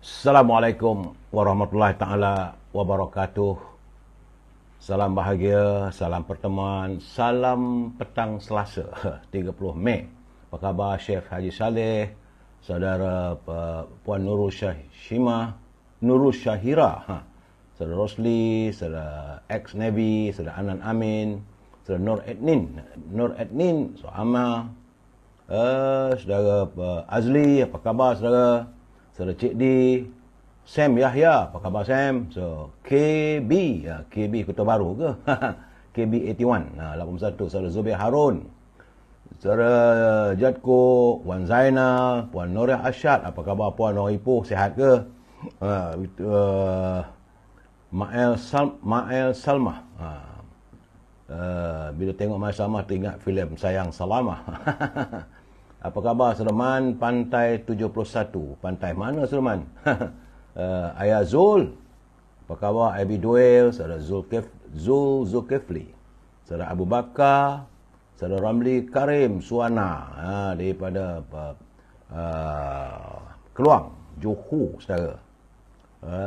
Assalamualaikum warahmatullahi taala wabarakatuh. Salam bahagia, salam pertemuan, salam petang Selasa 30 Mei. Apa khabar Chef Haji Saleh, saudara Puan Nurul Syahira, saudara Rosli, saudara ex-Navy, saudara Anan Amin, saudara Nur Etnin, Soama, saudara Azli, apa khabar saudara? Saudara Cik D, Sam Yahya, apa khabar Sam? So, KB, KB Kota Baru ke? KB 81, 81, saudara Zubir Harun, saudara Jadko, Puan Zainal, Puan Nuriyah Asyad, apa khabar Puan Nur Ipoh, sihat ke? Ma'el Salmah, bila tengok Ma'el Salmah teringat filem Sayang Salamah. Apa khabar Sulaiman Pantai 71? Pantai mana Sulaiman? Ayah Zul. Apa khabar Abi Duel, saudara Zulkifli, saudara Abu Bakar, saudara Ramli Karim Suana, daripada Keluang, Johor saudara.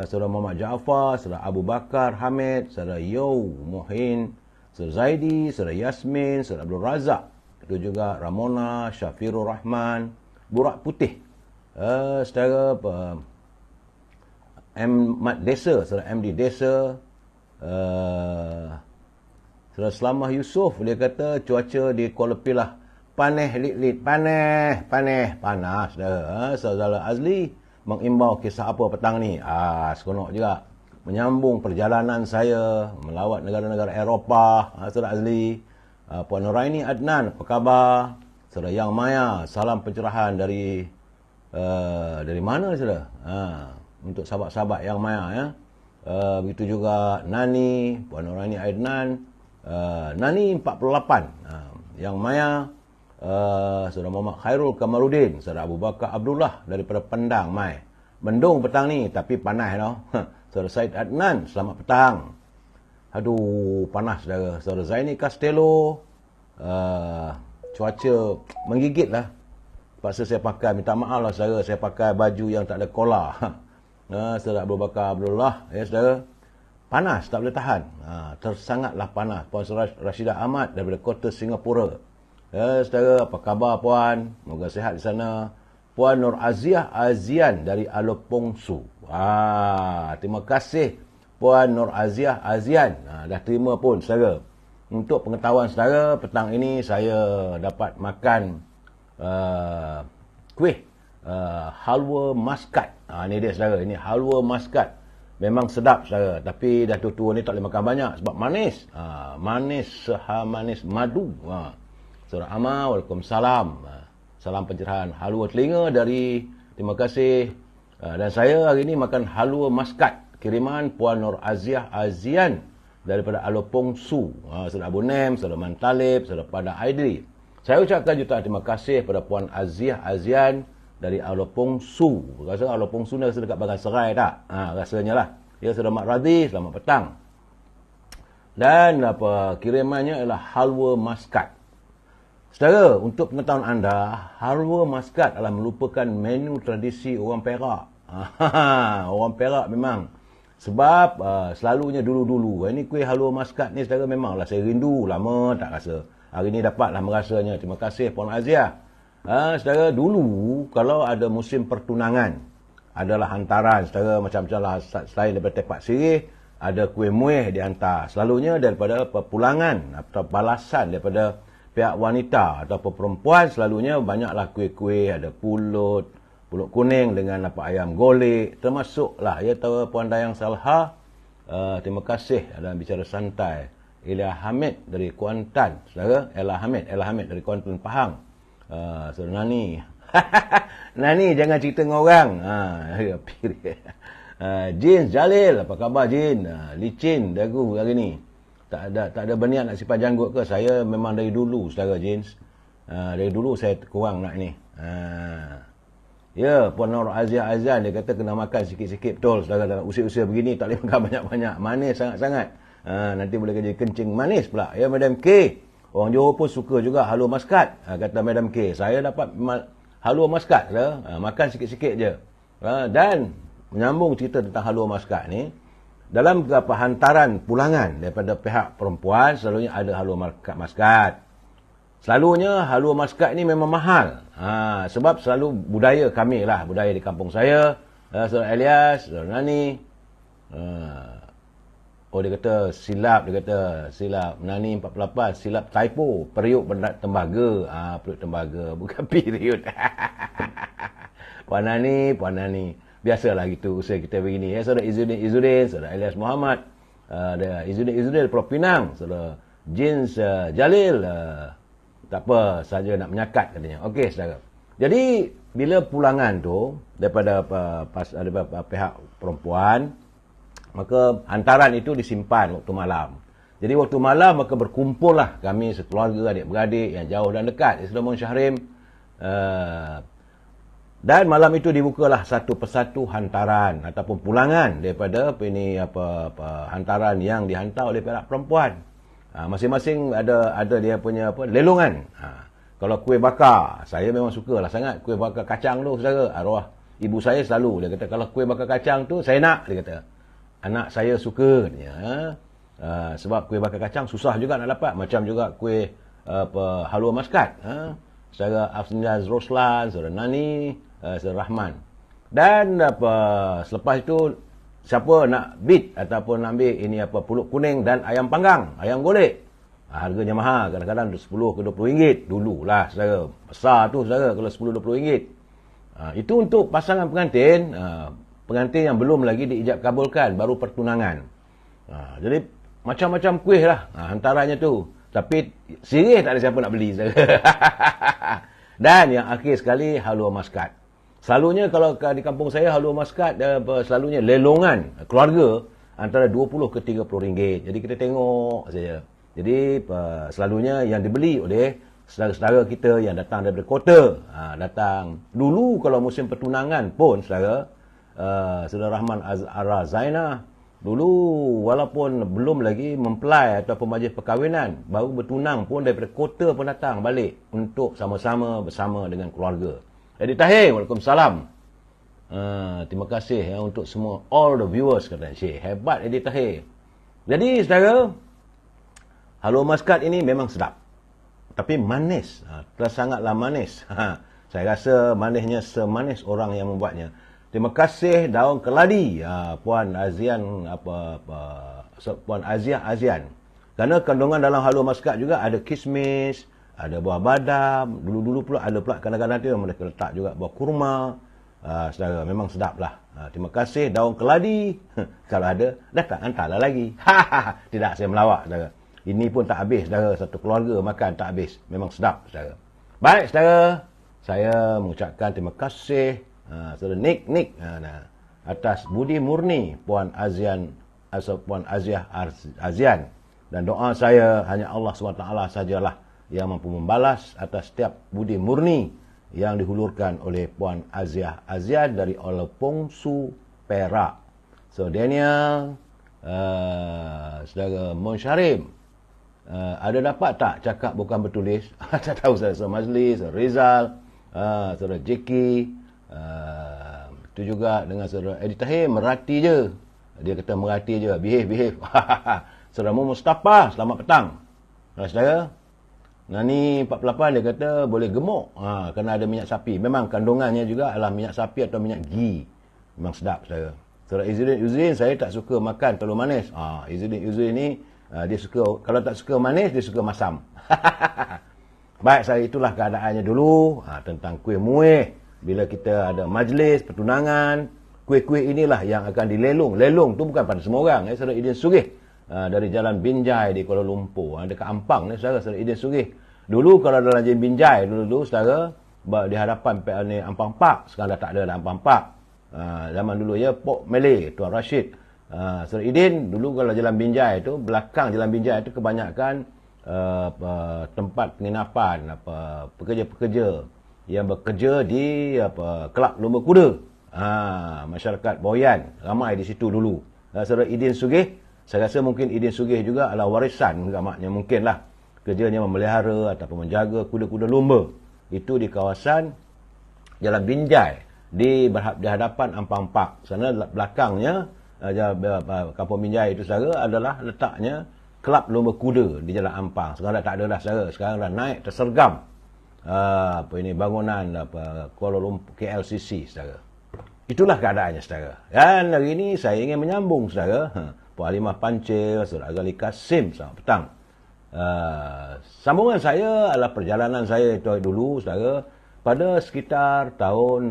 Saudara Muhammad Jaafar, saudara Abu Bakar Hamid, saudara Yo Muhin, saudara Zaidi, saudara Yasmin, saudara Abdul Razak. Itu juga Ramona, Syafirul Rahman, Burak Putih, saudara Mat Desa, saudara MD Desa, saudara Selamah Yusof. Dia kata cuaca di Kuala Pilah panas lit-lit, panas saudara. Saudara Azli mengimbau kisah apa petang ni. Seronok juga menyambung perjalanan saya melawat negara-negara Eropah. Saudara Azli, Puan Nuraini Adnan, apa khabar? Saudara Yang Maya, salam pencerahan dari mana saudara? Untuk sahabat-sahabat Yang Maya ya. Begitu juga Nani, Puan Nuraini Adnan, Nani 48, Yang Maya, saudara Muhammad Khairul Kamarudin, saudara Abu Bakar Abdullah daripada Pendang Mai. Mendung petang ni tapi panas Saudara Said Adnan, selamat petang. Aduh, panas saudara. Saudara Zaini Castello, cuaca menggigit lah. Paksa saya pakai, minta maaf lah saudara, saya pakai baju yang tak ada kolar. Saudara Abu Bakar Abdullah, ya saudara, panas, tak boleh tahan. Tersangatlah panas. Puan Rashidah Ahmad daripada Kota Singapura. Ya saudara, apa khabar Puan? Moga sihat di sana. Puan Nur Aziah Azian dari Alopongsu. Terima kasih Puan Nur Aziah Azian, dah terima pun saudara. Untuk pengetahuan saudara, petang ini saya dapat makan kuih halwa muskat. Ni dia saudara, ini halwa muskat. Memang sedap saudara, tapi dah tua-tua ni tak boleh makan banyak sebab manis. Manis manis madu. Saudara Amal, Waalaikumsalam. Salam pencerahan halwa telinga dari, terima kasih. Dan saya hari ini makan halwa muskat, kiriman Puan Nur Aziah Azian daripada Alopongsu. Saudara Abu Nem, saudara Man Talib, saudara Pada Aidri. Saya ucapkan jutaan terima kasih kepada Puan Aziah Azian dari Alopongsu. Rasa Alopongsu ni rasa dekat Bagan Serai tak? Rasanya lah. Ya, saudara Mak Radhi, selamat petang. Dan kirimannya ialah halwa muskat. Saudara, untuk pengetahuan anda, halwa muskat adalah merupakan menu tradisi orang Perak. Orang Perak memang. Sebab selalunya dulu-dulu, ini kuih halwa muskat ni saudara, memanglah saya rindu, lama tak rasa. Hari ni dapatlah merasanya. Terima kasih Puan Aziah. Saudara, dulu kalau ada musim pertunangan, adalah hantaran saudara, macam-macam lah, selain daripada tepak sirih, ada kuih muih dihantar. Selalunya daripada pulangan atau balasan daripada pihak wanita atau perempuan, selalunya banyaklah kuih-kuih, ada pulut kuning dengan ayam golek, termasuklah ya tahu Puan Dayang Salha. Terima kasih dalam bicara santai. Elia Hamid dari Kuantan, saudara. Ella Hamid dari Kuantan Pahang. Saudara Nani. Nani jangan cerita dengan orang. Jin Jalil, apa khabar Jin? Licin dagu hari ni. Tak ada berniat nak simpan janggut ke? Saya memang dari dulu saudara Jins. Dari dulu saya kurang nak ni. Ya, Puan Nur Aziah Azan dia kata kena makan sikit-sikit, betul saudara. Dalam usia-usia begini tak boleh makan banyak-banyak. Manis sangat-sangat. Nanti boleh jadi kencing manis pula. Ya, Madam K. Orang Johor pun suka juga halwa muskat. Kata Madam K. Saya dapat halwa muskat, makan sikit-sikit je. Dan menyambung cerita tentang Halua Maskat ni, dalam beberapa hantaran pulangan daripada pihak perempuan, selalunya ada Halua Maskat. Selalunya Halua Maskat ni memang mahal. Sebab selalu budaya kami lah, budaya di kampung saya, Saudara Elias, Saudara Nani. Dia kata silap Nani 48, silap typo, periuk tembaga. Periuk tembaga, bukan periuk. Puan Nani. Biasalah gitu usaha kita begini. Saudara Izzuddin, Saudara Elias Muhammad, ada Izzuddin Pulau Pinang, Saudara Jins Jalil, tak apa, saja nak menyakat katanya. Okey, saudara. Jadi, bila pulangan tu daripada pihak perempuan, maka hantaran itu disimpan waktu malam. Jadi, waktu malam maka berkumpullah kami sekeluarga, adik-beradik yang jauh dan dekat. Islamon Syahrim. Dan malam itu dibukalah satu persatu hantaran ataupun pulangan daripada hantaran yang dihantar oleh pihak perempuan. Masing-masing ada dia punya lelongan. Kalau kuih bakar, saya memang sukalah sangat kuih bakar kacang tu, saudara. Arwah ibu saya selalu dia kata kalau kuih bakar kacang tu saya nak, dia kata. Anak saya suka katanya. Sebab kuih bakar kacang susah juga nak dapat, macam juga kuih Halua Maskat. Saudara Afnaz Roslan, Saudara Nani, Saudara Rahman. Dan selepas itu siapa nak bid ataupun ambil ini pulut kuning dan ayam panggang, ayam golek. Harganya mahal, kadang-kadang 10 ke 20 ringgit dululah saudara. Besar tu saudara kalau 10 20 ringgit. Itu untuk pasangan pengantin, pengantin yang belum lagi diijab kabulkan, baru pertunangan. Jadi macam-macam kuih lah hantarannya tu. Tapi sirih tak ada siapa nak beli saudara. Dan yang akhir sekali Halua Maskat. Selalunya kalau di kampung saya Halua Maskat selalunya lelongan keluarga antara 20 ke 30 ringgit. Jadi kita tengok saja. Jadi selalunya yang dibeli oleh saudara-saudara kita yang datang daripada kota. Datang dulu kalau musim pertunangan pun saudara Rahman Ara Zainah dulu walaupun belum lagi mempelai ataupun majlis perkahwinan, baru bertunang pun daripada kota pun datang balik untuk sama-sama bersama dengan keluarga. Eddie Tahir, Waalaikumsalam. Terima kasih untuk semua all the viewers kata Syekh. Hebat Eddie Tahir. Jadi saudara, Halua Maskat ini memang sedap. Tapi manis. Sangatlah manis. Saya rasa manisnya semanis orang yang membuatnya. Terima kasih daun keladi Puan Azian Puan Azian. Kerana kandungan dalam Halua Maskat juga ada kismis, ada buah badam, dulu-dulu pula ada pula kadang-kadang tu mereka letak juga buah kurma. Saudara, memang sedaplah. Terima kasih daun keladi. Kalau ada, datang hantarlah lagi. Tidak, saya melawak saudara. Ini pun tak habis saudara, satu keluarga makan tak habis. Memang sedap saudara. Baik saudara, saya mengucapkan terima kasih saudara Nick atas budi murni Puan Azian Puan Azian, dan doa saya hanya Allah SWT sajalah yang mampu membalas atas setiap budi murni yang dihulurkan oleh Puan Azian dari Olopong Su Perak. So Daniel, saudara Monsharim, ada dapat tak cakap bukan bertulis? Tak tahu saudara Mazli, saudara Rizal, saudara Jeki, itu juga dengan saudara Eddie Tahir, merhati je. Dia kata merhati je, behave. Saudara Mustafa, selamat petang. Saudara Nani 48 dia kata boleh gemuk kerana ada minyak sapi. Memang kandungannya juga adalah minyak sapi atau minyak ghee. Memang sedap saudara. Saudara Izzuddin, saya tak suka makan terlalu manis. Izzuddin ni dia suka, kalau tak suka manis dia suka masam. Baik, saya itulah keadaannya dulu tentang kuih muih. Bila kita ada majlis pertunangan, kuih-kuih inilah yang akan dilelong. Lelong tu bukan pada semua orang. Saudara Idin Sugih dari Jalan Binjai di Kuala Lumpur, dekat Ampang ni saudara Idin Sugih. Dulu kalau dalam Jalan Binjai dulu saudara, di hadapan Ampang Park, sekarang dah tak ada Ampang Park. Zaman dulu ya Pok Malay, Tuan Rashid. Saudara Idin dulu kalau Jalan Binjai tu, belakang Jalan Binjai tu kebanyakan tempat penginapan pekerja-pekerja yang bekerja di kelab lumba kuda. Masyarakat Boyan ramai di situ dulu. Saudara Idin Sugih, saya rasa mungkin Idin Sugih juga adalah warisan agaknya, mungkinlah kerjanya memelihara ataupun menjaga kuda-kuda lumba. Itu di kawasan Jalan Binjai. di hadapan Ampang Park. Sana belakangnya Kampung Binjai itu saudara adalah letaknya kelab lomba kuda di Jalan Ampang. Sekarang dah tak ada dah saudara. Sekarang dah naik tersergam bangunan Kuala Lumpur KLCC saudara. Itulah keadaannya saudara. Dan hari ini saya ingin menyambung saudara. Puan Halimah Pancil, Saudara Azali Kasim, selamat petang. Sambungan saya adalah perjalanan saya itu dulu saudara pada sekitar tahun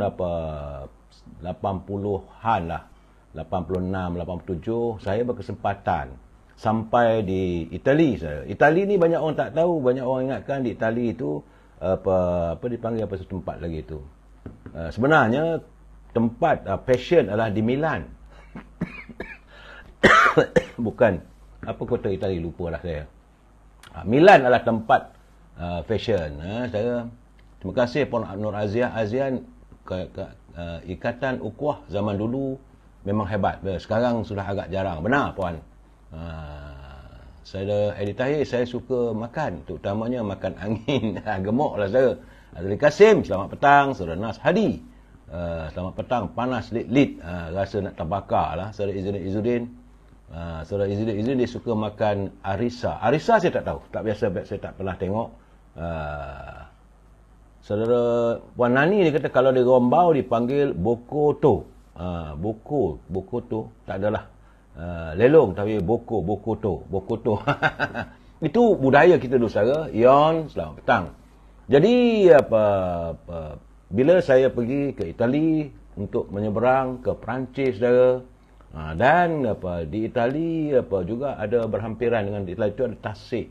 80-an lah. 86, 87 saya berkesempatan sampai di Itali saudara. Itali ni banyak orang tak tahu, banyak orang ingatkan di Itali itu apa dipanggil apa satu tempat lagi itu. Sebenarnya tempat passion adalah di Milan. Bukan apa kota Itali, lupalah saya. Milan adalah tempat fashion. Saya terima kasih Puan Nur Azian Ikatan Ukhuwah zaman dulu memang hebat. Sekarang sudah agak jarang. Benar Puan. Saya Edi Tahir, saya suka makan, terutamanya makan angin. Gemuk lah saya. Azali Kasim, selamat petang. Saudara Nas Hadi, selamat petang. Panas lit-lit, rasa nak terbakar lah. Saudara Izzuddin, Saudara Izzuddin dia suka makan arisa. Arisa saya tak tahu, tak biasa, saya tak pernah tengok. Saudara Puan Nani dia kata kalau di Rombau dipanggil bokoto. Bokoto tak adalah lelong tapi bokoto. Itu budaya kita dulu saudara. Yon, selamat petang. Jadi bila saya pergi ke Itali untuk menyeberang ke Perancis saudara, dan di Itali juga ada berhampiran dengan di Itali itu ada tasik.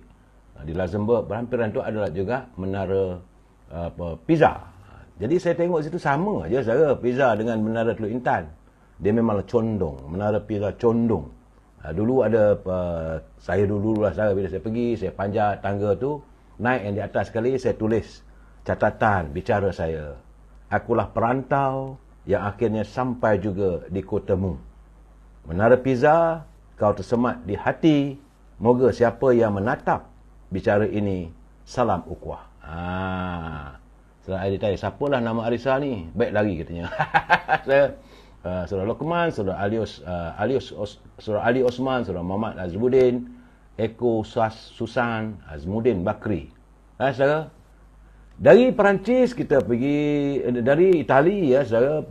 Di Luxembourg berhampiran itu adalah juga menara Pisa. Jadi saya tengok situ sama aja saudara, Pisa dengan menara Teluk Intan. Dia memanglah condong, menara Pisa condong. Dulu ada saya dulu lah saudara, bila saya pergi, saya panjat tangga tu, naik yang di atas sekali, saya tulis catatan bicara saya. Akulah perantau yang akhirnya sampai juga di kotamu. Menara Pisa, kau tersemat di hati. Moga siapa yang menatap bicara ini, salam ukhuwah. Saudara Edi Tahir, siapalah nama Arisa ni? Baik lari katanya. Saudara Lokman, Saudara Saudara Ali Osman, Saudara Muhammad Azmuddin, Eko Susan, Azmuddin Bakri. Saudara, dari Perancis kita pergi, dari Itali ya saudara,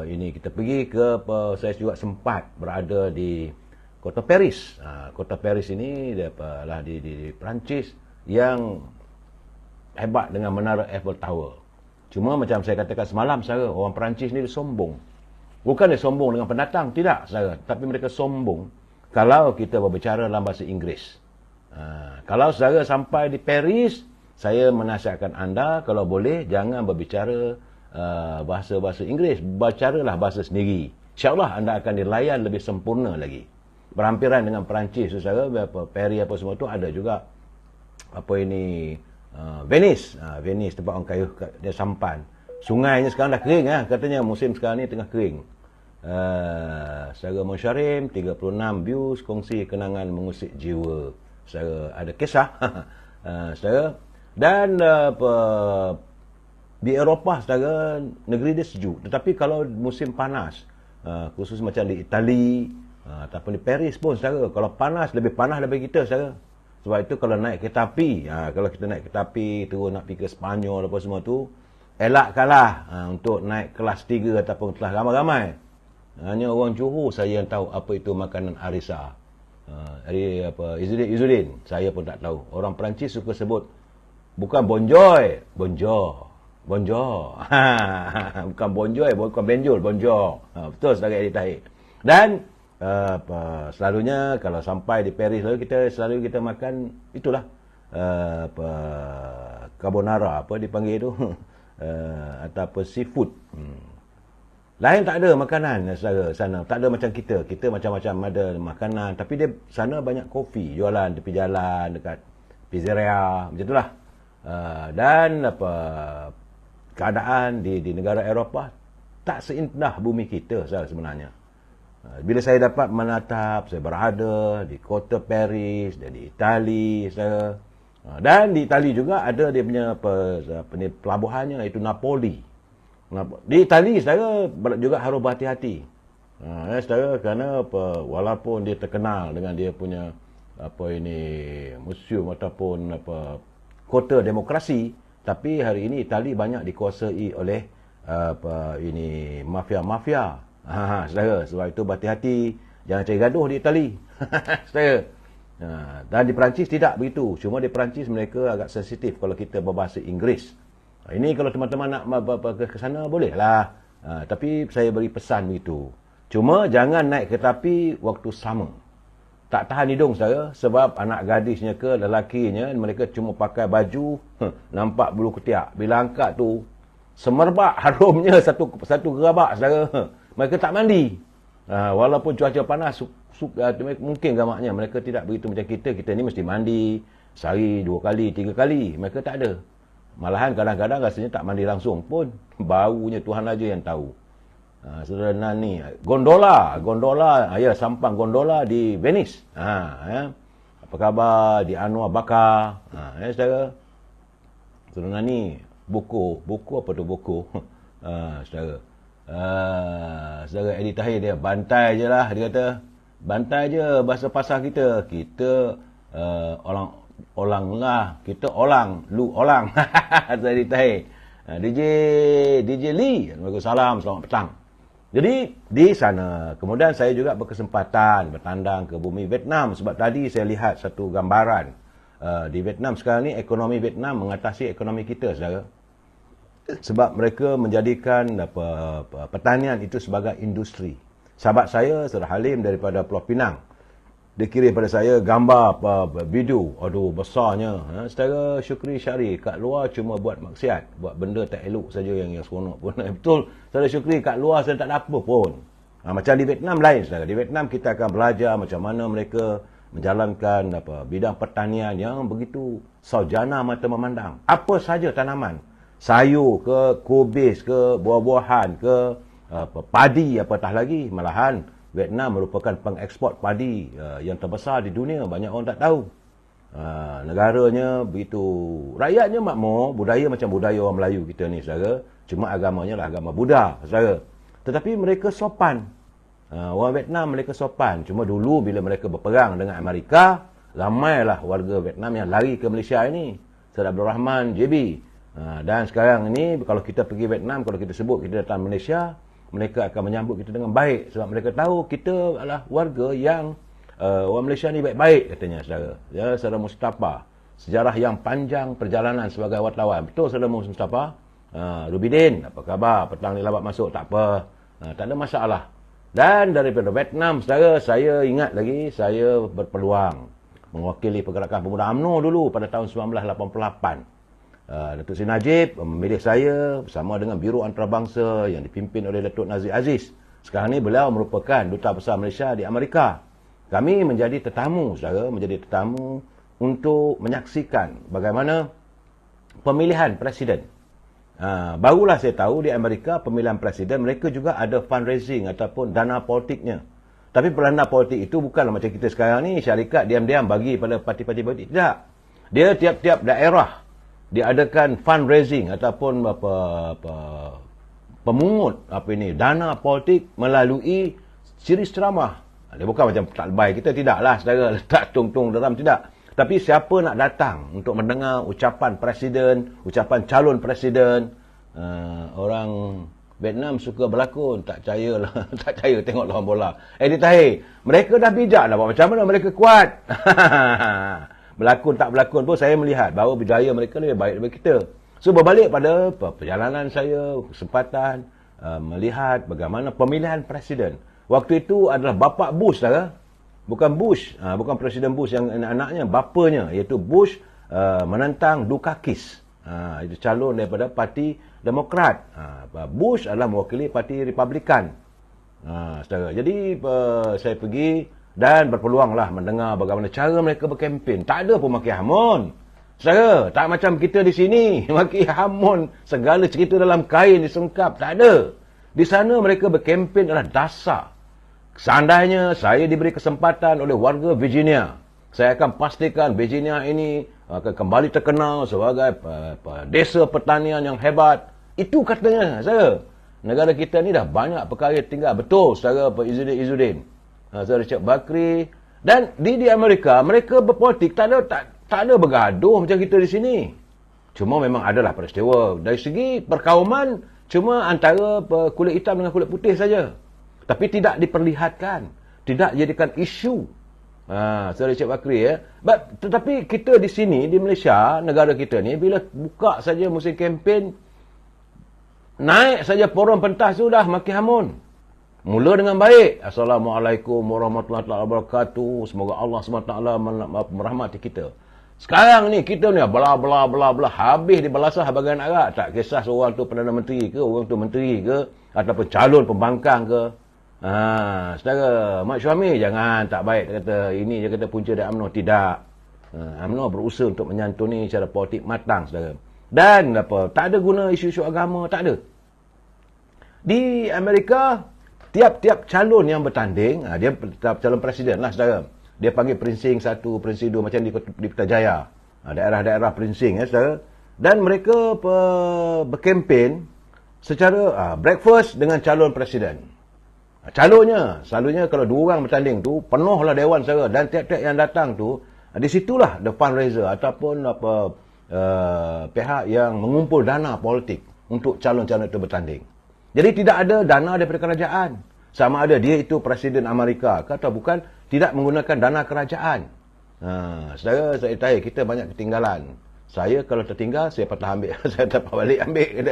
ini kita pergi ke saya juga sempat berada di kota Paris. Kota Paris ini dia lah di Perancis yang hebat dengan menara Eiffel Tower. Cuma macam saya katakan semalam saudara, orang Perancis ni dia sombong. Bukan dia sombong dengan pendatang, tidak saudara, tapi mereka sombong kalau kita berbicara dalam bahasa Inggeris. Kalau saudara sampai di Paris, saya menasihatkan anda kalau boleh jangan berbicara bahasa Inggeris, bicaralah bahasa sendiri. InsyaAllah anda akan dilayan lebih sempurna lagi. Berhampiran dengan Perancis, saudara, Paris apa semua tu ada juga Venice. Venice tempat orang kayuh dia sampan. Sungainya sekarang dah kering katanya musim sekarang ni tengah kering. Saudara Monsharim 36 views kongsi kenangan mengusik jiwa. Saudara ada kisah. Saudara, dan di Eropah saudara, negeri dia sejuk. Tetapi kalau musim panas, khusus macam di Itali ataupun di Paris pun saudara, kalau panas lebih panas daripada kita saudara. Sebab itu kalau naik kereta api, kalau kita naik kereta api terus nak pergi ke Sepanyol apa semua tu, elakkanlah untuk naik kelas 3 ataupun kelas ramai-ramai. Hanya orang Johor saya yang tahu apa itu makanan arisa. Izzuddin, saya pun tak tahu. Orang Perancis suka sebut bukan bonjour. Bukan bonjour, bukan benjol, bonjour. Betul saudara Edi Tahir. Dan selalunya kalau sampai di Paris selalu kita makan itulah carbonara apa dipanggil itu ataupun seafood. Lain tak ada makanan saudara sana, tak ada macam kita macam-macam ada makanan, tapi dia sana banyak kopi jualan tepi jalan dekat pizzeria macam itulah. Dan keadaan di negara Eropah tak seindah bumi kita sebenarnya. Bila saya dapat menatap, saya berada di kota Paris dan di Itali, dan di Itali juga ada dia punya pelabuhannya iaitu Napoli. Di Itali, saudara, juga harus berhati-hati. Saudara, kerana walaupun dia terkenal dengan dia punya museum ataupun kota demokrasi, tapi hari ini Itali banyak dikuasai oleh mafia-mafia. Saudara, sebab itu berhati-hati, jangan cari gaduh di Itali. Saudara. Dan di Perancis tidak begitu. Cuma di Perancis mereka agak sensitif kalau kita berbahasa Inggeris. Ini kalau teman-teman nak ke sana bolehlah. Tapi saya beri pesan begitu. Cuma jangan naik kereta api waktu sama. Tak tahan hidung saya, sebab anak gadisnya ke lelakinya mereka cuma pakai baju nampak bulu ketiak. Bila angkat tu semerbak harumnya satu gerabak saudara. Mereka tak mandi. Walaupun cuaca panas mungkin gamaknya mereka tidak begitu macam kita. Kita ni mesti mandi sehari 2 kali 3 kali. Mereka tak ada. Malahan kadang-kadang rasanya tak mandi langsung pun. Baunya Tuhan aja yang tahu. Saudara Nani, gondola, ya, sampang gondola di Venice. Apa khabar di Anwar Bakar? Saudara. Saudara Nani, buku apa tu buku? Saudara. Saudara Eddie Tahir dia bantai je lah, dia kata. Bantai je bahasa pasar kita. Kita orang lah, kita lu orang. Saudara Eddie Tahir. DJ Lee, Waalaikumsalam, selamat petang. Jadi di sana, kemudian saya juga berkesempatan bertandang ke bumi Vietnam sebab tadi saya lihat satu gambaran di Vietnam sekarang ni ekonomi Vietnam mengatasi ekonomi kita, saudara. Sebab mereka menjadikan pertanian itu sebagai industri. Sahabat saya, Saudara Halim daripada Pulau Pinang, dia kirim pada saya gambar video. Aduh, besarnya. Saudara Syukri Syari kat luar cuma buat maksiat, buat benda tak elok saja yang seronok pun. Betul, Saudara Syukri, kat luar saya tak ada apa pun. Macam di Vietnam lain, saudara. Di Vietnam kita akan belajar macam mana mereka menjalankan bidang pertanian yang begitu saujana mata memandang. Apa saja tanaman, sayur ke, kubis ke, buah-buahan ke, padi apatah lagi. Malahan Vietnam merupakan pengeksport padi yang terbesar di dunia. Banyak orang tak tahu. Negaranya begitu. Rakyatnya makmur. Budaya macam budaya orang Melayu kita ni, saudara. Cuma agamanya lah agama Buddha, saudara. Tetapi mereka sopan. Orang Vietnam mereka sopan. Cuma dulu bila mereka berperang dengan Amerika, ramailah warga Vietnam yang lari ke Malaysia ini. Saudara Abdul Rahman JB. Dan sekarang ini kalau kita pergi Vietnam, kalau kita sebut kita datang Malaysia, mereka akan menyambut kita dengan baik sebab mereka tahu kita adalah warga yang orang Malaysia ni baik-baik, katanya, saudara. Ya, Saudara Mustafa, sejarah yang panjang perjalanan sebagai wartawan. Betul, Saudara Mustafa? Rubidin, apa khabar? Petang ni lambat masuk, tak apa. Tak ada masalah. Dan daripada Vietnam, saudara, saya ingat lagi saya berpeluang mewakili pergerakan pemuda UMNO dulu pada tahun 1988. Datuk Seri Najib memilih saya bersama dengan Biro Antarabangsa yang dipimpin oleh Datuk Nazir Aziz. Sekarang ni beliau merupakan Duta Besar Malaysia di Amerika. Kami menjadi tetamu, saudara, menjadi tetamu untuk menyaksikan bagaimana pemilihan presiden. Barulah saya tahu di Amerika pemilihan presiden mereka juga ada fundraising ataupun dana politiknya. Tapi dana politik itu bukanlah macam kita sekarang ni, syarikat diam-diam bagi pada parti-parti politik. Tidak. Dia tiap-tiap daerah diadakan fundraising ataupun pemungut dana politik melalui siri ceramah. Dia bukan macam tak lebay kita, tidaklah, saudara, letak tung-tung dalam, tidak. Tapi siapa nak datang untuk mendengar ucapan presiden, ucapan calon presiden, orang Vietnam suka berlakon, tak percayalah, tak percaya tengok lawan bola. Eddie Tahir, mereka dah bijak dah, macam mana mereka kuat. Berlakon tak berlakon pun saya melihat bahawa budaya mereka lebih baik daripada kita. So berbalik pada perjalanan saya, kesempatan melihat bagaimana pemilihan presiden. Waktu itu adalah bapa Bush, saudara. Bukan Bush, bukan Presiden Bush yang anak-anaknya, bapanya, iaitu Bush menentang Dukakis. Itu calon daripada Parti Demokrat. Bush adalah mewakili Parti Republikan. Saudara. Jadi saya pergi dan berpeluanglah mendengar bagaimana cara mereka berkempen. Tak ada pun maki hamun. Saudara, tak macam kita di sini. Maki hamun, segala cerita dalam kain disengkap. Tak ada. Di sana mereka berkempen adalah dasar. Seandainya saya diberi kesempatan oleh warga Virginia, saya akan pastikan Virginia ini akan kembali terkenal sebagai desa pertanian yang hebat. Itu katanya, saudara. Negara kita ni dah banyak perkara tinggal. Betul, saudara Izzuddin. Saudara Richard Bakri. Dan di Amerika, mereka berpolitik tak ada bergaduh macam kita di sini. Cuma memang adalah peristiwa. Dari segi perkauman, cuma antara kulit hitam dengan kulit putih saja. Tapi tidak diperlihatkan. Tidak jadikan isu. Saudara Richard Bakri ya. Tetapi kita di sini, di Malaysia, negara kita ni, bila buka saja musim kempen, naik saja forum pentas tu dah maki hamun. Mula dengan baik. Assalamualaikum warahmatullahi wabarakatuh. Semoga Allah SWT merahmati kita. Sekarang ni kita ni bla bla bla bla habis di balasah bagian Arab. Tak kisah seorang tu Perdana Menteri ke, orang tu menteri ke, ataupun calon pembangkang ke. Saudara, Mak Syuami jangan tak baik. Dia kata ini dia kata punca dari UMNO. Tidak. UMNO berusaha untuk menyantuni cara politik matang, saudara. Dan tak ada guna isu-isu agama, tak ada. Di Amerika, tiap-tiap calon yang bertanding, dia calon presiden lah, saudara. Dia panggil Prinsing 1, Prinsing 2, macam di Putrajaya. Daerah-daerah Prinsing, saudara. Dan mereka berkempen secara breakfast dengan calon presiden. Calonnya, selalunya kalau dua orang bertanding tu, penuhlah dewan, saudara. Dan tiap-tiap yang datang tu, di situlah the fundraiser ataupun pihak yang mengumpul dana politik untuk calon-calon itu bertanding. Jadi tidak ada dana daripada kerajaan. Sama ada dia itu Presiden Amerika atau bukan, tidak menggunakan dana kerajaan. Saudara, saya tahu kita banyak ketinggalan. Saya kalau tertinggal, saya patah ambil. Saya dapat balik ambil.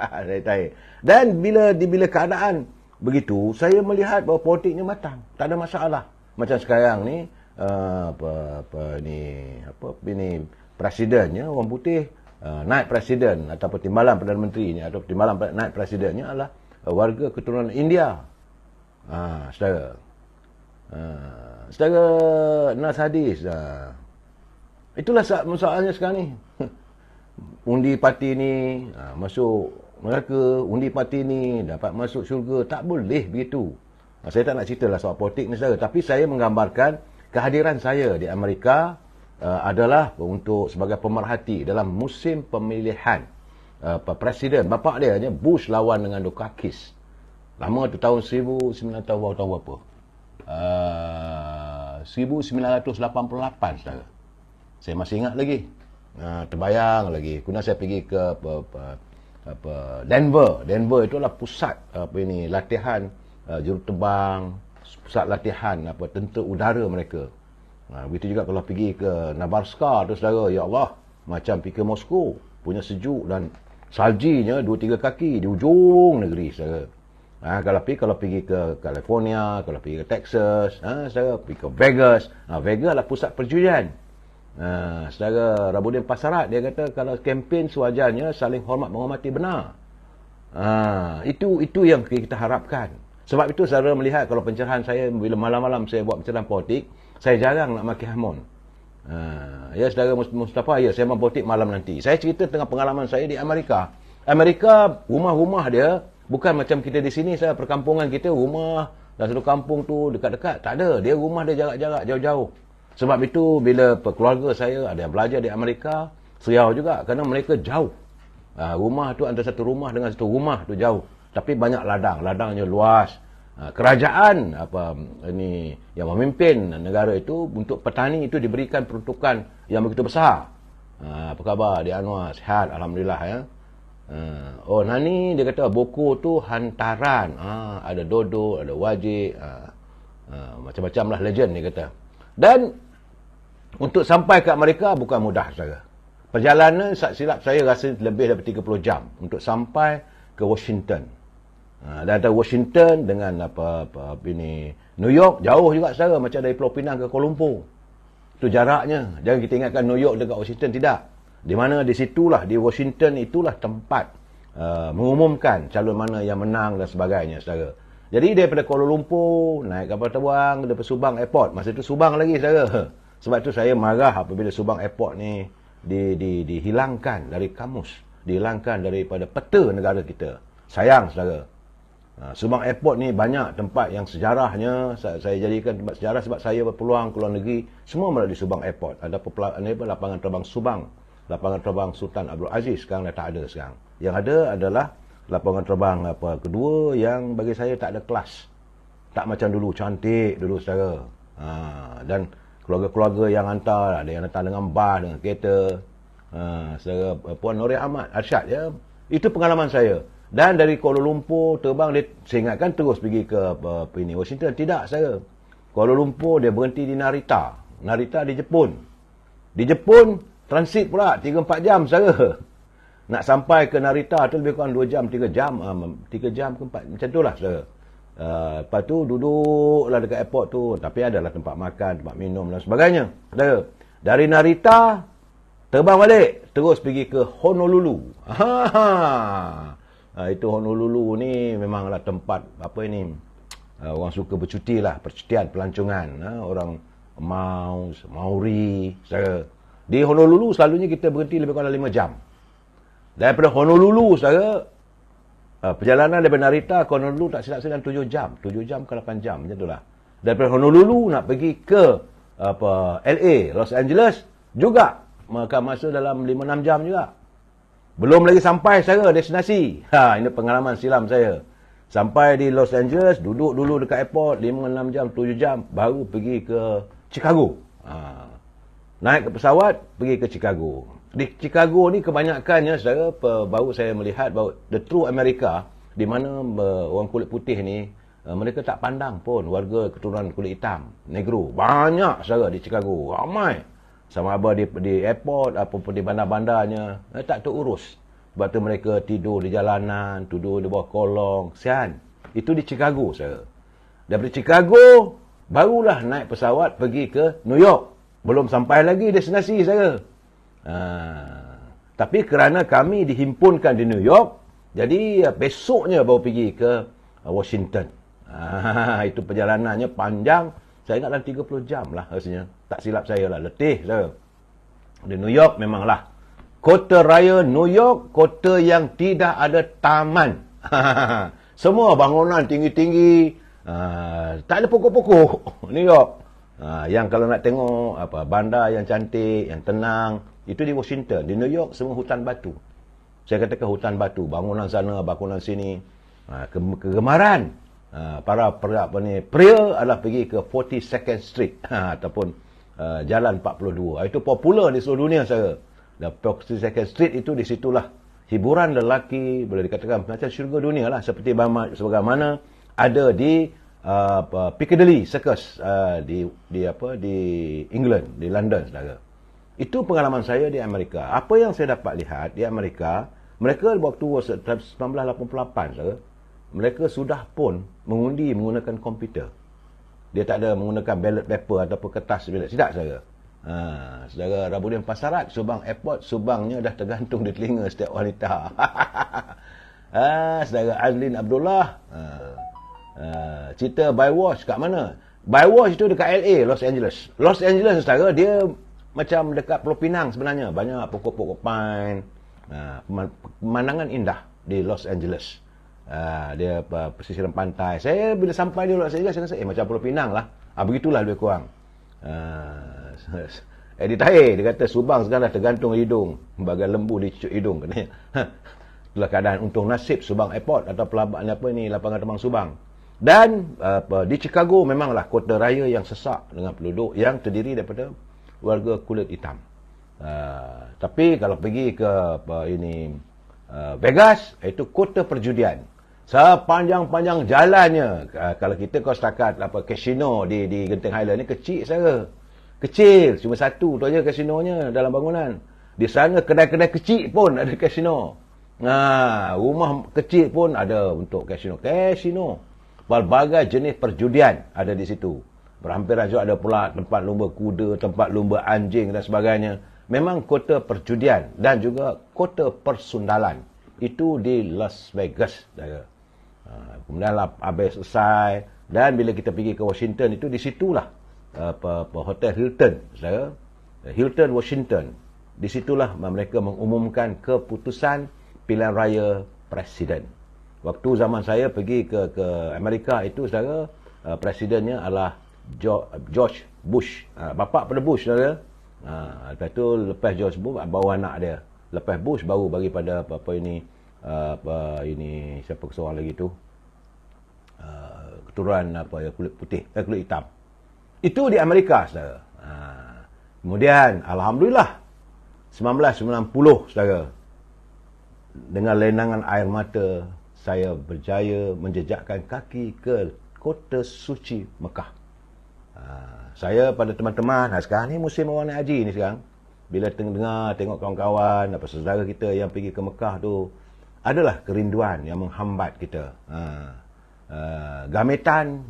Saya tahu. Dan bila keadaan begitu, saya melihat bahawa politiknya matang. Tak ada masalah. Macam sekarang ni, ini presidennya orang putih, naik presiden ataupun timbalan Perdana Menterinya atau timbalan naik presidennya adalah warga keturunan India. Saudara. Saudara Nas Hadis. Itulah masalahnya sekarang ni. Undi parti ni masuk neraka, undi parti ni dapat masuk syurga. Tak boleh begitu. Saya tak nak cerita lah soal politik ni, saudara. Tapi saya menggambarkan kehadiran saya di Amerika adalah untuk sebagai pemerhati dalam musim pemilihan presiden. Bapak dia Bush lawan dengan Dukakis. Lama tu tahun 1988, saudara. Saya masih ingat lagi. Terbayang lagi. Kemudian saya pergi ke Denver. Denver itulah pusat latihan juruterbang, pusat latihan tentera udara mereka. Begitu juga kalau pergi ke Nebraska tu, saudara, ya Allah, macam pergi ke Moskow, punya sejuk dan saljinya 2-3 kaki di ujung negeri, saudara. Kalau pergi ke California, kalau pergi ke Texas, saudara, pergi ke Vegas. Vegas adalah pusat perjudian. Saudara Rabudin Pasarat, dia kata kalau kempen sewajarnya saling hormat menghormati benar. Itu yang kita harapkan. Sebab itu saudara melihat kalau pencerahan saya bila malam-malam saya buat pencerahan politik, saya jarang nak maki hamun. Ya saudara Mustafa, ya saya main politik malam nanti. Saya cerita tentang pengalaman saya di Amerika. Amerika, rumah-rumah dia bukan macam kita di sini, saya perkampungan kita, rumah dan satu kampung tu dekat-dekat. Tak ada. Dia rumah dia jarak-jarak, jauh-jauh. Sebab itu bila keluarga saya ada yang belajar di Amerika, seriau juga kerana mereka jauh. Rumah tu antara satu rumah dengan satu rumah tu jauh. Tapi banyak ladang, ladangnya luas. Kerajaan yang memimpin negara itu untuk petani itu diberikan peruntukan yang begitu besar. Apa khabar Di Anwar? Sihat, alhamdulillah ya. Nani dia kata buku tu hantaran. Ada dodo, ada wajib, macam-macam lah legend dia kata. Dan untuk sampai ke Amerika bukan mudah, saudara. Perjalanan silap saya rasa lebih daripada 30 jam untuk sampai ke Washington. Dan antara Washington dengan New York jauh juga, saudara, macam dari Pulau Pinang ke Kuala Lumpur. Itu jaraknya. Jangan kita ingatkan New York dekat Washington, tidak. Di mana di situlah, di Washington itulah tempat mengumumkan calon mana yang menang dan sebagainya, saudara. Jadi daripada Kuala Lumpur naik kapal terbang daripada Subang Airport. Masa itu Subang lagi, saudara. Sebab itu saya marah apabila Subang Airport ni dihilangkan dari kamus, dihilangkan daripada peta negara kita. Sayang, saudara. Subang Airport ni banyak tempat yang sejarahnya saya jadikan tempat sejarah sebab saya berpeluang ke luar negeri semua melalui Subang Airport. Ada lapangan terbang Subang lapangan terbang Sultan Abdul Aziz sekarang dah tak ada sekarang. Yang ada adalah lapangan terbang kedua yang bagi saya tak ada kelas. Tak macam dulu, cantik dulu saudara. Dan keluarga-keluarga yang hantar, ada yang datang dengan bas, dengan kereta. Saudara Puan Nori Ahmad Arsyad, ya. Itu pengalaman saya. Dan dari Kuala Lumpur terbang, dia, saya ingatkan terus pergi ke Washington. Tidak, saudara. Kuala Lumpur dia berhenti di Narita. Narita di Jepun. Di Jepun, transit pula 3-4 jam, saudara. Nak sampai ke Narita tu lebih kurang 2 jam, 3 jam. 3 jam ke 4, macam tu lah, saudara. Lepas tu duduklah dekat airport tu. Tapi adalah tempat makan, tempat minum dan sebagainya, saudara. Dari Narita, terbang balik, terus pergi ke Honolulu. Itu Honolulu ni memanglah tempat, apa ini, orang suka bercuti lah, percutian, pelancongan. Orang Maori, saudara. Di Honolulu selalunya kita berhenti lebih kurang 5 jam. Daripada Honolulu, saudara, perjalanan daripada Narita ke Honolulu tak silap saya 7 jam. 7 jam ke 8 jam, macam itulah. Daripada Honolulu nak pergi ke LA, Los Angeles, juga makan masa dalam 5-6 jam juga. Belum lagi sampai, saudara, destinasi. Ini pengalaman silam saya. Sampai di Los Angeles, duduk dulu dekat airport 5-6 jam, 7 jam, baru pergi ke Chicago. Naik ke pesawat, pergi ke Chicago. Di Chicago ni kebanyakannya, saudara, baru saya melihat bahawa the true America, di mana orang kulit putih ni, mereka tak pandang pun warga keturunan kulit hitam, negro. Banyak, saudara, di Chicago. Ramai. Sama ada di airport, ataupun di bandar-bandarnya, tak terurus. Sebab tu mereka tidur di jalanan, tidur di bawah kolong. Sian. Itu di Chicago, saudara. Daripada Chicago, barulah naik pesawat pergi ke New York. Belum sampai lagi destinasi, saudara. Tapi kerana kami dihimpunkan di New York, jadi besoknya baru pergi ke Washington. Itu perjalanannya panjang. Saya ingat dalam 30 jam lah rasanya. Tak silap saya lah, letih, saudara. Di New York memanglah kota raya New York, kota yang tidak ada taman. Semua bangunan tinggi-tinggi, tak ada pokok-pokok. New York. Yang kalau nak tengok bandar yang cantik, yang tenang, itu di Washington. Di New York semua hutan batu. Saya katakan hutan batu, bangunan sana, bangunan sini. Kegemaran para pria adalah pergi ke 42nd Street ataupun Jalan 42. Itu popular di seluruh dunia, saya. Dan 42nd Street itu di situlah hiburan lelaki, boleh dikatakan macam syurga dunia lah, seperti sebagaimana ada di Piccadilly Circus di England, di London, saudara. Itu pengalaman saya di Amerika. Apa yang saya dapat lihat di Amerika, mereka waktu 1988, saudara, mereka sudah pun mengundi menggunakan komputer. Dia tak ada menggunakan ballot paper ataupun kertas ballot. Tidak, saudara. Saudara Rabuddin Pasarat, Subang Airport, subangnya dah tergantung di telinga setiap wanita. Saudara Azlin Abdullah, cerita Baywatch kat mana? Baywatch itu dekat LA, Los Angeles. Los Angeles, saudara, dia macam dekat Pulau Pinang sebenarnya. Banyak pokok-pokok pine. Pemandangan indah di Los Angeles. Dia pesisiran pantai. Saya bila sampai di Los Angeles, saya rasa macam Pulau Pinang lah. Begitulah lebih kurang. Eddie Tahir, dia kata Subang sekarang dah tergantung hidung, bagai lembu di cucuk hidung, katanya. Itulah keadaan. Untung nasib Subang Airport atau lapangan terbang Subang. Dan di Chicago memanglah kota raya yang sesak dengan penduduk yang terdiri daripada warga kulit hitam. Tapi kalau pergi ke Vegas, itu kota perjudian. Sepanjang-panjang jalannya, kalau kita kau setakat kasino di Genting Highland ni kecil, saudara. Kecil, cuma satu tu aja kasinonya dalam bangunan. Di sana kedai-kedai kecil pun ada kasino. Rumah kecil pun ada untuk kasino. Berbagai jenis perjudian ada di situ. Berhampiran juga ada pula tempat lumba kuda, tempat lumba anjing dan sebagainya. Memang kota perjudian dan juga kota persundalan. Itu di Las Vegas, saudara. Kemudian habis selesai, dan bila kita pergi ke Washington, itu di situlah Hotel Hilton, saudara. Hilton Washington. Di situlah mereka mengumumkan keputusan pilihan raya presiden. Waktu zaman saya pergi ke Amerika itu, saudara, presidennya adalah George Bush. Bapa pada Bush, saudara. Lepas tu lepas George Bush baru anak dia. Lepas Bush baru bagi pada siapa seorang lagi tu, keturunan kulit putih, kulit hitam. Itu di Amerika, saudara. Kemudian alhamdulillah 1990, saudara, dengan lenangan air mata saya berjaya menjejakkan kaki ke kota suci Mekah. Saya pada teman-teman, sekarang ni musim orang naik haji ni sekarang, bila dengar tengok kawan-kawan saudara kita yang pergi ke Mekah tu, adalah kerinduan yang menghambat kita. Gametan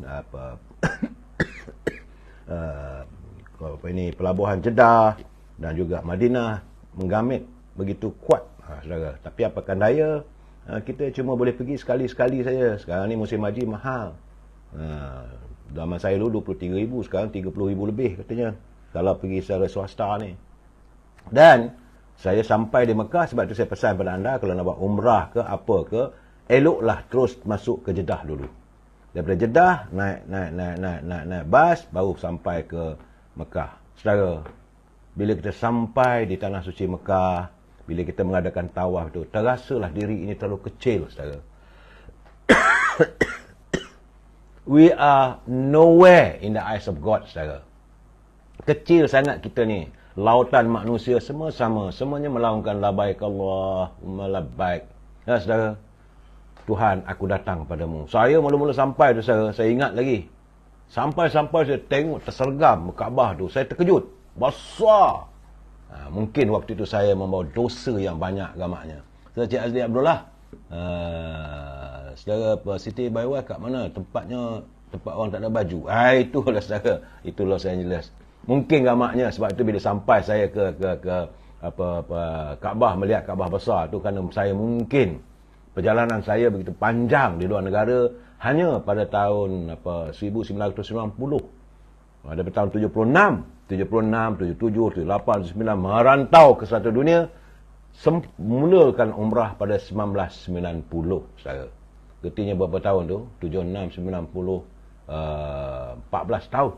pelabuhan Jeddah dan juga Madinah menggamit begitu kuat, saudara. Tapi apakan daya, kita cuma boleh pergi sekali-sekali saja. Sekarang ni musim haji mahal. Zaman saya dulu 23,000, sekarang 30,000 lebih katanya kalau pergi secara swasta ni. Dan saya sampai di Mekah, sebab tu saya pesan pada anda, kalau nak buat umrah ke apa ke, eloklah terus masuk ke Jeddah dulu. Daripada Jeddah naik bas baru sampai ke Mekah. Saudara, bila kita sampai di tanah suci Mekah, bila kita mengadakan tawaf tu, terasalah diri ini terlalu kecil, saudara. We are nowhere in the eyes of God, saudara. Kecil sangat kita ni. Lautan manusia semua sama. Semuanya melaungkan labaik Allahumma labaik. Ya, saudara. Tuhan, aku datang padamu. Saya mula-mula sampai tu, saudara. Saya ingat lagi. Sampai-sampai saya tengok tersergam Kaabah tu. Saya terkejut. Besar. Mungkin waktu itu saya membawa dosa yang banyak gamaknya. Saudara Cik Azli Abdullah, saudara Siti Baiwai kat mana tempatnya, tempat orang tak ada baju? Itulah saudara, itu Los Angeles. Mungkin gamaknya sebab itu bila sampai saya ke Kaabah, melihat Kaabah besar tu, kerana saya mungkin perjalanan saya begitu panjang di luar negara hanya pada tahun 1990. Daripada tahun 76, 77, 78, 79 merantau ke seluruh dunia, mulakan umrah pada 1990, saudara. Getihnya berapa tahun tu? 76, 90, 14 tahun.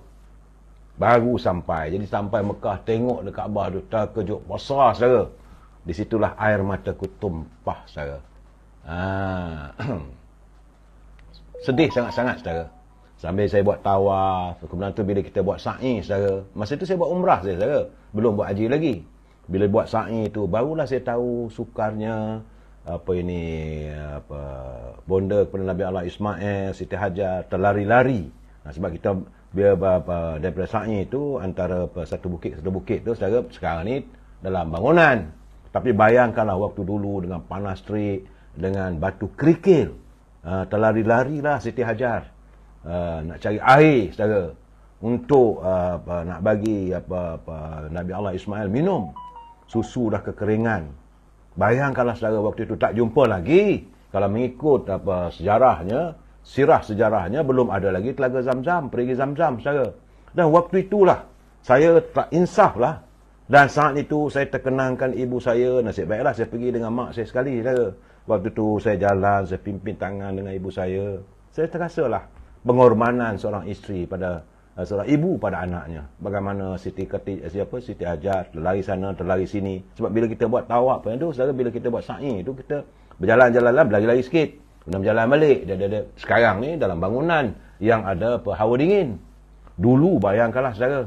Baru sampai. Jadi sampai Mekah, tengok dekat Kaabah tu, terkejut besar, saudara. Di situlah air mataku tumpah, saudara. Sedih sangat-sangat, saudara. Sambil saya buat tawaf, kemudian tu bila kita buat sa'i, saudara. Masa tu saya buat umrah saya, saudara. Belum buat haji lagi. Bila buat sa'i tu, barulah saya tahu sukarnya bonda kepada Nabi Allah Ismail, Siti Hajar terlari-lari. Sebab kita daripada sa'i tu antara satu bukit tu, saudara, sekarang ni dalam bangunan. Tapi bayangkanlah waktu dulu dengan panas terik, dengan batu kerikil, terlari-larilah Siti Hajar nak cari air, saudara, untuk nak bagi Nabi Allah Ismail minum. Susu dah kekeringan. Bayangkanlah, saudara, waktu itu tak jumpa lagi. Kalau mengikut sejarahnya, sirah sejarahnya, belum ada lagi telaga Zam-Zam, perigi Zam-Zam, saudara. Dan waktu itulah saya tak insaf lah. Dan saat itu saya terkenangkan ibu saya. Nasib baiklah saya pergi dengan mak saya sekali, saudara. Waktu itu saya jalan, saya pimpin tangan dengan ibu saya. Saya terasalah pengorbanan seorang isteri pada seorang ibu pada anaknya. Bagaimana Siti Hajar terlari sana, terlari sini. Sebab bila kita buat tawaf tu, saudara, bila kita buat sa'i tu, kita berjalan-jalan, berlari-lari sikit, kemudian berjalan balik. Sekarang ni dalam bangunan yang ada hawa dingin. Dulu bayangkanlah, saudara,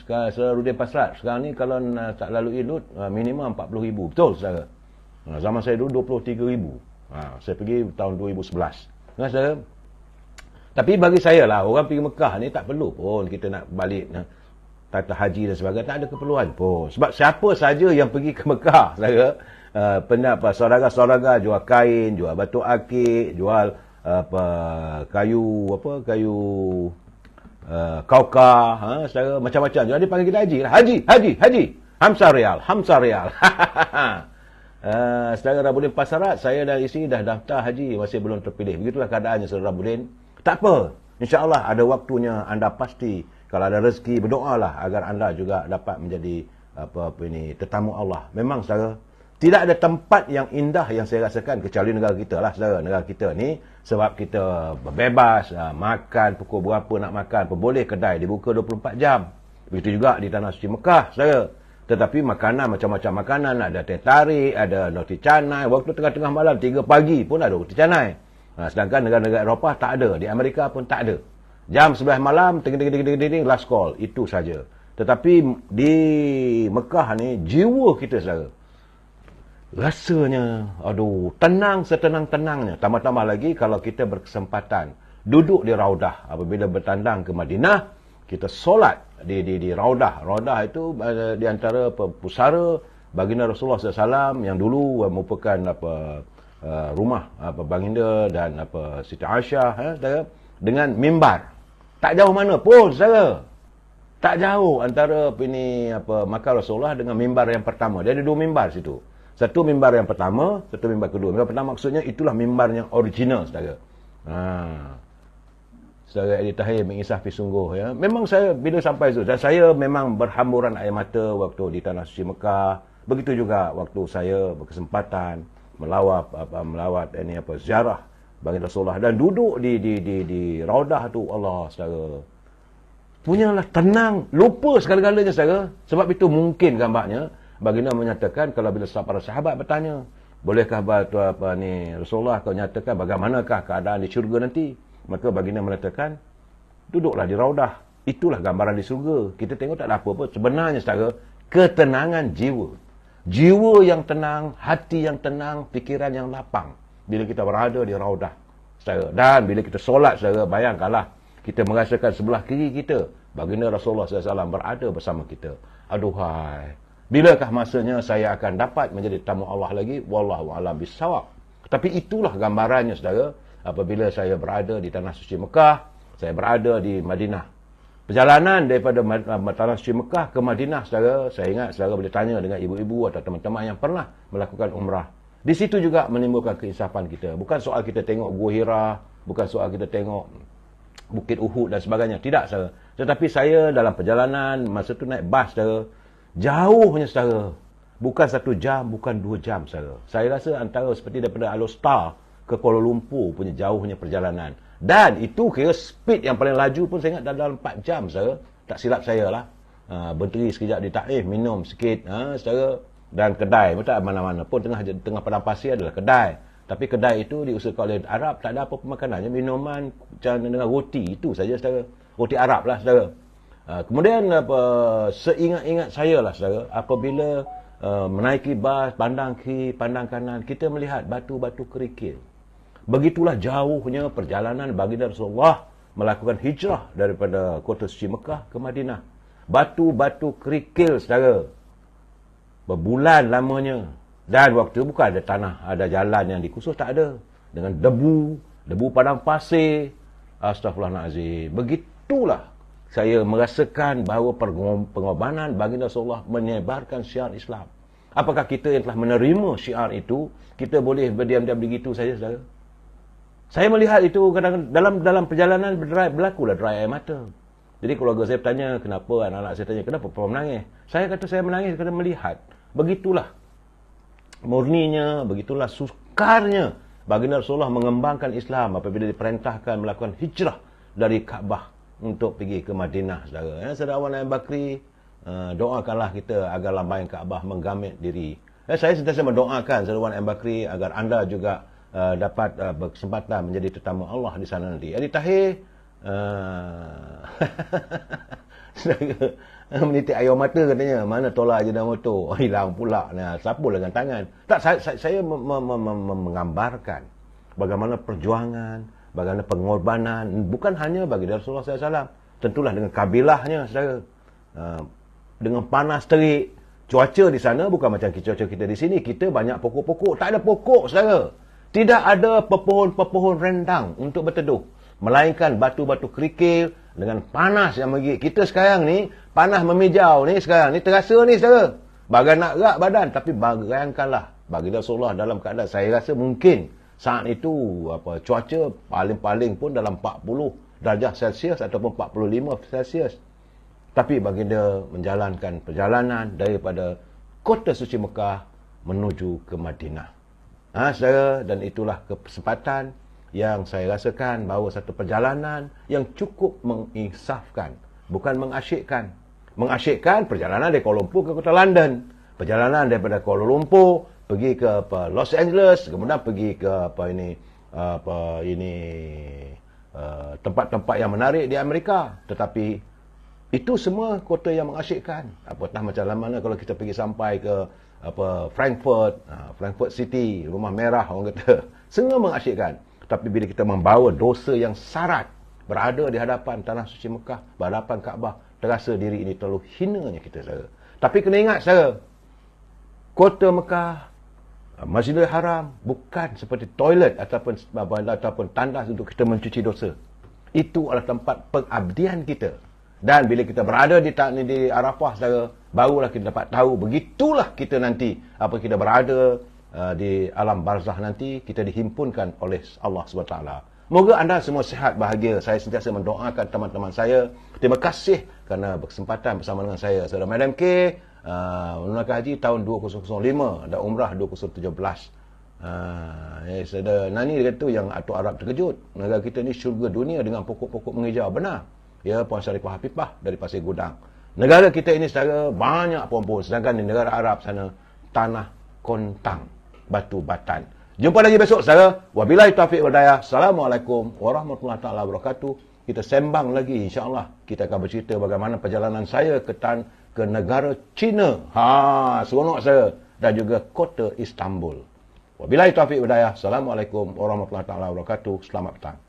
sekarang Rudin Pasrat, sekarang ni kalau tak lalui Lut, minimum 40,000. Betul, saudara. Zaman saya dulu 23,000. Saya pergi tahun 2011. Saudara. Tapi bagi saya lah, orang pergi Mekah ni tak perlu pun kita nak balik tata haji dan sebagainya. Tak ada keperluan pun. Sebab siapa saja yang pergi ke Mekah, saudara, saudara-saudara jual kain, jual batu akik, jual kayu kaukah, saudara, macam-macam. Jadi panggil kita haji lah. Haji. Hamsa rial. Saudara Rabudin Pasarat, saya dan isteri dah daftar haji, masih belum terpilih. Begitulah keadaannya, saudara Rabudin. Tak apa, insya-Allah ada waktunya. Anda pasti kalau ada rezeki, berdoalah agar anda juga dapat menjadi tetamu Allah. Memang, saudara, tidak ada tempat yang indah yang saya rasakan kecuali negara kita lah, saudara. Negara kita ni sebab kita bebas, makan pukul berapa nak makan, boleh kedai dibuka 24 jam. Begitu juga di Tanah Suci Mekah, saudara. Tetapi makanan, macam-macam makanan, ada teh tarik, ada roti canai. Waktu tengah-tengah malam, 3 pagi pun ada roti canai. Sedangkan negara-negara Eropah tak ada. Di Amerika pun tak ada. Jam 11 malam, ting-ting-ting-ting, last call. Itu saja. Tetapi di Mekah ni, jiwa kita, saudara, rasanya, aduh, tenang setenang-tenangnya. Tambah-tambah lagi kalau kita berkesempatan duduk di Raudah apabila bertandang ke Madinah, kita solat di Raudah. Raudah itu di antara pusara baginda Rasulullah SAW yang dulu merupakan rumah baginda dan Siti Aisyah, dengan mimbar. Tak jauh mana pun, saudara. Tak jauh antara makam Rasulullah dengan mimbar yang pertama. Dia ada 2 mimbar situ. Satu mimbar yang pertama, satu mimbar kedua. Mimbar pertama maksudnya itulah mimbar yang original, saudara. Saudara Eddie Tahir mengisah sungguh, ya. Memang saya bila sampai itu, dan saya memang berhamburan air mata waktu di Tanah Suci Mekah. Begitu juga waktu saya berkesempatan melawat ziarah baginda Rasulullah dan duduk di Raudah tu, Allah, saudara. Punyalah tenang, lupa segala-galanya, saudara. Sebab itu mungkin gambarnya baginda menyatakan kalau bila para sahabat bertanya, bolehkah Rasulullah kau nyatakan bagaimanakah keadaan di syurga nanti? Maka baginda mengatakan, duduklah di Raudah. Itulah gambaran di syurga. Kita tengok tak ada apa-apa. Sebenarnya, saudara, ketenangan jiwa. Jiwa yang tenang, hati yang tenang, fikiran yang lapang. Bila kita berada di Raudah, saudara. Dan bila kita solat, saudara, bayangkanlah, kita merasakan sebelah kiri kita, baginda Rasulullah SAW berada bersama kita. Aduhai, bilakah masanya saya akan dapat menjadi tamu Allah lagi? Wallahu a'lam bissawab. Tapi itulah gambarannya, saudara. Apabila saya berada di Tanah Suci Mekah, saya berada di Madinah. Perjalanan daripada Tanah Suci Mekah ke Madinah, saudara, saya ingat saudara boleh tanya dengan ibu-ibu atau teman-teman yang pernah melakukan umrah. Di situ juga menimbulkan keinsapan kita. Bukan soal kita tengok Gua Hira, bukan soal kita tengok Bukit Uhud dan sebagainya. Tidak, saudara. Tetapi saya dalam perjalanan, masa tu naik bas, saudara, jauhnya, saudara. Bukan 1 jam, bukan 2 jam, saudara. Saya rasa antara seperti daripada Alostar ke Kuala Lumpur punya jauhnya perjalanan. Dan itu kira speed yang paling laju pun saya ingat dalam 4 jam, saudara. Tak silap saya lah. Berhenti sekejap di Taif, minum sikit, saudara. Dan kedai, tak mana-mana pun tengah padang pasir adalah kedai. Tapi kedai itu diusahakan oleh Arab, tak ada apa-apa makanannya, minuman dengan roti, itu saja, saudara. Roti Arab lah, saudara. Kemudian seingat-ingat saya lah, saudara, apabila menaiki bas, pandang kiri, pandang kanan, kita melihat batu-batu kerikil. Begitulah jauhnya perjalanan baginda Rasulullah melakukan hijrah daripada kota suci Mekah ke Madinah. Batu-batu kerikil, saudara. Berbulan lamanya. Dan waktu bukan ada tanah, ada jalan yang dikhusus, tak ada. Dengan debu padang pasir. Astaghfirullahaladzim. Begitulah saya merasakan bahawa pengorbanan baginda Rasulullah menyebarkan syiar Islam. Apakah kita yang telah menerima syiar itu, kita boleh berdiam-diam begitu saja, saudara? Saya melihat itu kadang-kadang dalam perjalanan berlakulah dry air mata. Jadi keluarga saya bertanya, kenapa anak-anak saya tanya, kenapa Papa menangis? Saya kata saya menangis kerana melihat. Begitulah murninya, begitulah sukarnya baginda Rasulullah mengembangkan Islam apabila diperintahkan melakukan hijrah dari Kaabah untuk pergi ke Madinah, saudara. Saudara Awan Bakri, doakanlah kita agar lambang Kaabah menggamit diri. Saya sentiasa mendoakan saudara Awan Bakri agar anda juga dapat berkesempatan menjadi tetamu Allah di sana nanti. Eddie Tahir menitik air mata katanya, mana tolak je dah motor, hilang pula. Nah, sapu dengan tangan. Tak, saya menggambarkan bagaimana perjuangan, bagaimana pengorbanan, bukan hanya bagi Rasulullah SAW, tentulah dengan kabilahnya, saudara. Dengan panas terik, cuaca di sana bukan macam cuaca kita di sini. Kita banyak pokok-pokok, tak ada pokok, saudara. Tidak ada pepohon-pepohon rendang untuk berteduh, melainkan batu-batu kerikil dengan panas yang menggigit. Kita sekarang ni panas memijau ni, sekarang ni terasa ni, saudara. Bagai nak gerak badan, tapi bayangkanlah baginda Rasulullah dalam keadaan, saya rasa mungkin saat itu cuaca paling-paling pun dalam 40 darjah Celsius ataupun 45 Celsius. Tapi baginda menjalankan perjalanan daripada kota suci Mekah menuju ke Madinah. Saudara, dan itulah kesempatan yang saya rasakan bahawa satu perjalanan yang cukup menginsafkan, bukan mengasyikkan. mengasyikkan perjalanan dari Kuala Lumpur ke kota London. Perjalanan daripada Kuala Lumpur pergi ke Los Angeles, kemudian pergi ke tempat-tempat yang menarik di Amerika. Tetapi itu semua kota yang mengasyikkan. Apatah macam mana kalau kita pergi sampai ke Frankfurt City, Rumah Merah orang kata. Semua mengasyikkan. Tapi bila kita membawa dosa yang syarat, berada di hadapan tanah suci Mekah, berhadapan Kaabah, terasa diri ini terlalu hinanya kita, saudara. Tapi kena ingat, saudara, kota Mekah, Masjidil Haram bukan seperti toilet ataupun tandas untuk kita mencuci dosa. Itu adalah tempat pengabdian kita. Dan bila kita berada di Arafah, saudara, barulah kita dapat tahu, begitulah kita nanti, kita berada di alam barzah nanti, kita dihimpunkan oleh Allah SWT. Moga anda semua sihat, bahagia. Saya sentiasa mendoakan teman-teman saya. Terima kasih kerana berkesempatan bersama dengan saya. Saudara Madam K, menunaikan haji tahun 2005 dan umrah 2017. Saudara Nani dia kata yang Atuk Arab terkejut. Negara kita ni syurga dunia dengan pokok-pokok menghijau. Benar. Ya, Puan Syarifah Hafifah dari Pasir Gudang. Negara kita ini saudara banyak pohon-pohon. Sedangkan di negara Arab sana tanah kontang, batu batan. Jumpa lagi besok saudara. Wabillahi taufiq wal hidayah. Assalamualaikum warahmatullahi taala wabarakatuh. Kita sembang lagi insya-Allah. Kita akan bercerita bagaimana perjalanan saya ke negara China. Seronok saya, dan juga kota Istanbul. Wabillahi taufiq wal hidayah. Assalamualaikum warahmatullahi taala wabarakatuh. Selamat petang.